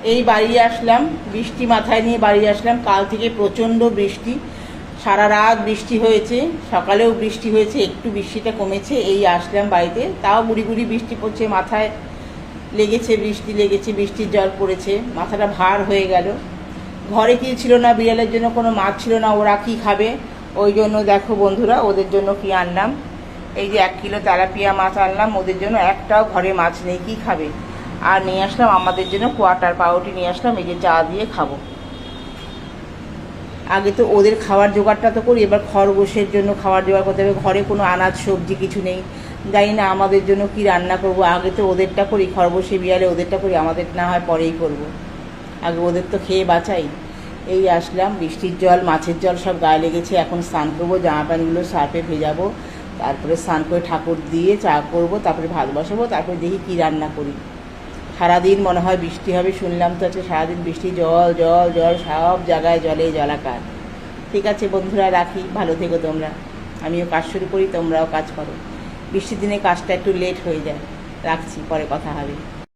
এই বাড়ি আসলাম, বৃষ্টি মাথায় নিয়ে বাড়ি আসলাম। কাল থেকে প্রচণ্ড বৃষ্টি, সারা রাত বৃষ্টি হয়েছে, সকালেও বৃষ্টি হয়েছে, একটু বৃষ্টিটা কমেছে। এই আসলাম বাড়িতে, তাও গুড়ি গুড়ি বৃষ্টি পড়ছে, মাথায় লেগেছে, বৃষ্টি লেগেছে, বৃষ্টির জল পড়েছে, মাথাটা ভার হয়ে গেল। ঘরে কি ছিল না, বিড়ালের জন্য কোনো মাছ ছিল না, ওরা কি খাবে? ওই জন্য দেখো বন্ধুরা, ওদের জন্য কি আনলাম, এই যে 1 কিলো তেলাপিয়া মাছ আনলাম ওদের জন্য। একটাও ঘরে মাছ নেই, কি খাবে? আর নিয়ে আসলাম আমাদের জন্য কোয়াটার পাউরুটি নিয়ে আসলাম, এই যে চা দিয়ে খাবো। আগে তো ওদের খাওয়ার জোগাড়টা তো করি, এবার খরগোশের জন্য খাওয়ার জোগাড় করতে হবে। ঘরে কোনো আনাজ সবজি কিছু নেই, জানি না আমাদের জন্য কি রান্না করব। আগে তো ওদেরটা করি, খরগোশে বিড়ালে ওদেরটা করি, আমাদের না হয় পরেই করব। আগে ওদের তো খেয়ে বাঁচাই। এই আসলাম, বৃষ্টির জল মাছের জল সব গায়ে লেগেছে, এখন স্নান করবো, জামা প্যান্টগুলো সার্ফে ভেজাবো, তারপরে স্নান করে ঠাকুর দিয়ে চা করব, তারপরে ভাত বসাবো, তারপরে দেখি কি রান্না করি। সারাদিন মনে হয় বৃষ্টি হবে, শুনলাম তো আজকে সারাদিন বৃষ্টি, জল জল জল, সব জায়গায় জলে জলাকার। ঠিক আছে বন্ধুরা, রাখি, ভালো থেকো তোমরা। আমিও কাজ শুরু করি, তোমরাও কাজ করো। বৃষ্টির দিনে কাজটা একটু লেট হয়ে যায়। রাখছি, পরে কথা হবে।